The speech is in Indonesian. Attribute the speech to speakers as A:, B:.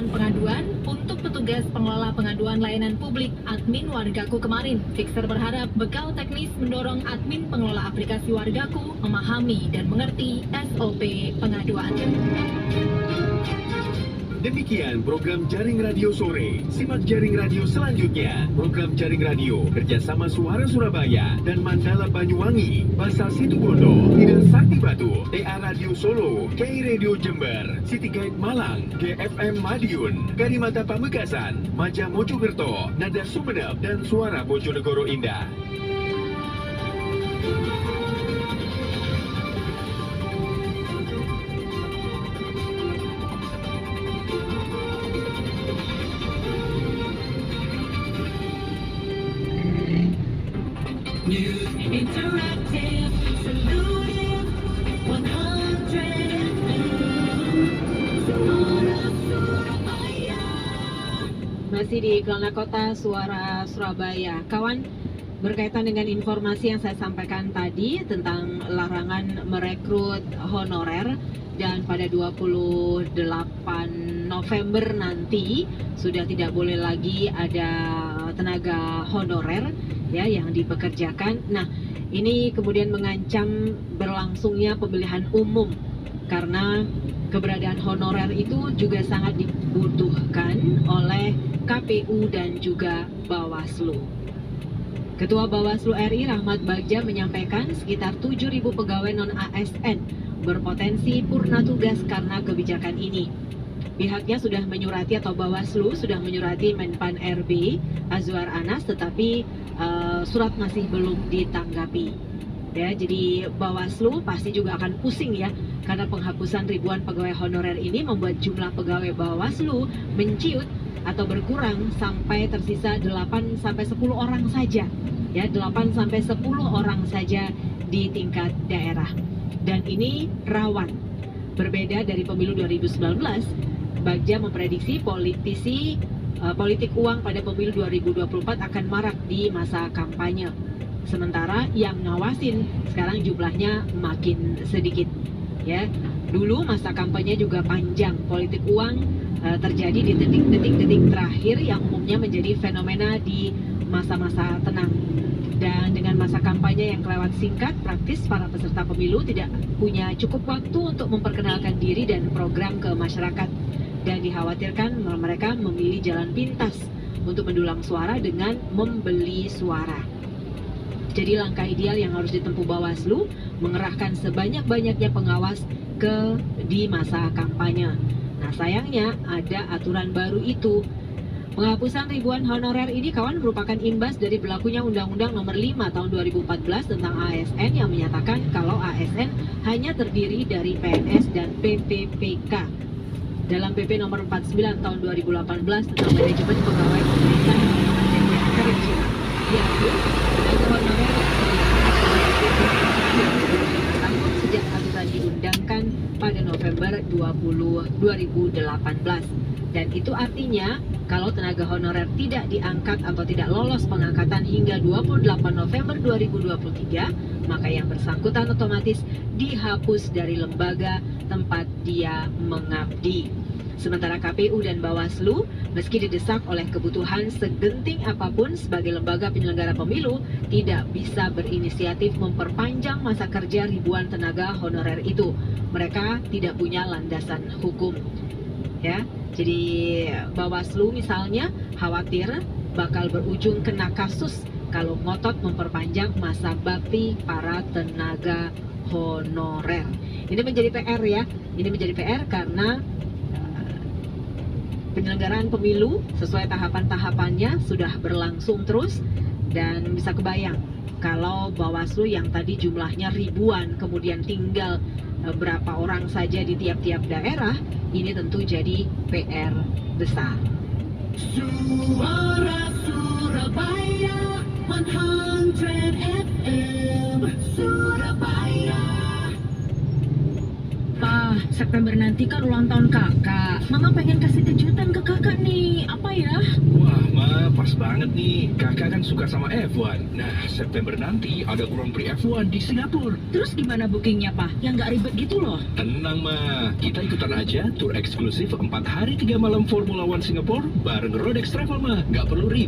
A: ribuan pengaduan untuk petugas pengelola pengaduan layanan publik admin Wargaku kemarin. Fixer berharap bekal teknis mendorong admin pengelola aplikasi Wargaku memahami dan mengerti SOP pengaduan.
B: Demikian program Jaring Radio Sore. Simak Jaring Radio selanjutnya. Program Jaring Radio kerjasama Suara Surabaya dan Mandala Banyuwangi, Basa Situbondo, Ida Sakti Batu, TA Radio Solo, KI Radio Jember, City Guide Malang, GFM Madiun, Karimata Pamekasan, Maja Mojokerto, Nada Sumeneb, dan Suara Bojonegoro Indah.
A: News Interactive, saluting 100 FM, Suara Surabaya.
C: Masih di Kelana Kota Suara Surabaya. Kawan, berkaitan dengan informasi yang saya sampaikan tadi tentang larangan merekrut honorer, dan pada 28 November nanti sudah tidak boleh lagi ada tenaga honorer ya yang dipekerjakan. Nah, ini kemudian mengancam berlangsungnya pemilihan umum karena keberadaan honorer itu juga sangat dibutuhkan oleh KPU dan juga Bawaslu. Ketua Bawaslu RI Rahmat Bagja menyampaikan sekitar 7.000 pegawai non-ASN berpotensi purna tugas karena kebijakan ini. Pihaknya sudah menyurati atau Bawaslu sudah menyurati Menpan RB Azwar Anas, tetapi surat masih belum ditanggapi. Ya, jadi Bawaslu pasti juga akan pusing ya, karena penghapusan ribuan pegawai honorer ini membuat jumlah pegawai Bawaslu menciut atau berkurang sampai tersisa 8 sampai 10 orang saja. Ya, 8 sampai 10 orang saja di tingkat daerah. Dan ini rawan. Berbeda dari pemilu 2019, Bagja memprediksi politik uang pada pemilu 2024 akan marak di masa kampanye. Sementara yang ngawasin sekarang jumlahnya makin sedikit. Ya, dulu masa kampanye juga panjang. Politik uang terjadi di detik-detik terakhir yang umumnya menjadi fenomena di masa-masa tenang. Dan dengan masa kampanye yang kelewat singkat, praktis para peserta pemilu tidak punya cukup waktu untuk memperkenalkan diri dan program ke masyarakat. Dan dikhawatirkan mereka memilih jalan pintas untuk mendulang suara dengan membeli suara. Jadi langkah ideal yang harus ditempuh Bawaslu mengerahkan sebanyak-banyaknya pengawas di masa kampanye. Nah, sayangnya ada aturan baru itu. Penghapusan ribuan honorer ini, kawan, merupakan imbas dari berlakunya Undang-Undang Nomor 5 Tahun 2014 tentang ASN yang menyatakan kalau ASN hanya terdiri dari PNS dan PPPK. Dalam PP Nomor 49 Tahun 2018 tentang manajemen pegawai pemerintah dan kerja, yaitu tenaga honorer tahun sejak aturan diundangkan pada November 2018. Dan itu artinya kalau tenaga honorer tidak diangkat atau tidak lolos pengangkatan hingga 28 November 2023, maka yang bersangkutan otomatis dihapus dari lembaga tempat dia mengabdi. Sementara KPU dan Bawaslu, meski didesak oleh kebutuhan segenting apapun sebagai lembaga penyelenggara pemilu, tidak bisa berinisiatif memperpanjang masa kerja ribuan tenaga honorer itu. Mereka tidak punya landasan hukum. Ya, jadi Bawaslu misalnya khawatir bakal berujung kena kasus kalau ngotot memperpanjang masa bakti para tenaga honorer. Ini menjadi PR ya. Ini menjadi PR karena penyelenggaraan pemilu sesuai tahapan-tahapannya sudah berlangsung terus, dan bisa kebayang kalau Bawaslu yang tadi jumlahnya ribuan kemudian tinggal berapa orang saja di tiap-tiap daerah, ini tentu jadi PR besar.
A: Suara Surabaya 100 FM Surabaya. Pa, September nanti kan ulang tahun kakak. Mama pengen kasih kejutan ke kakak nih. Apa ya?
B: Wah, Ma,
D: pas banget nih. Kakak kan suka sama F1. Nah, September nanti ada Grand Prix F1 di Singapura.
E: Terus gimana bookingnya, Pak? Yang nggak ribet gitu loh.
D: Tenang, Ma. Kita ikutan aja tur eksklusif 4 hari 3 malam Formula One Singapura bareng Rodex Travel, Ma. Nggak perlu ribet.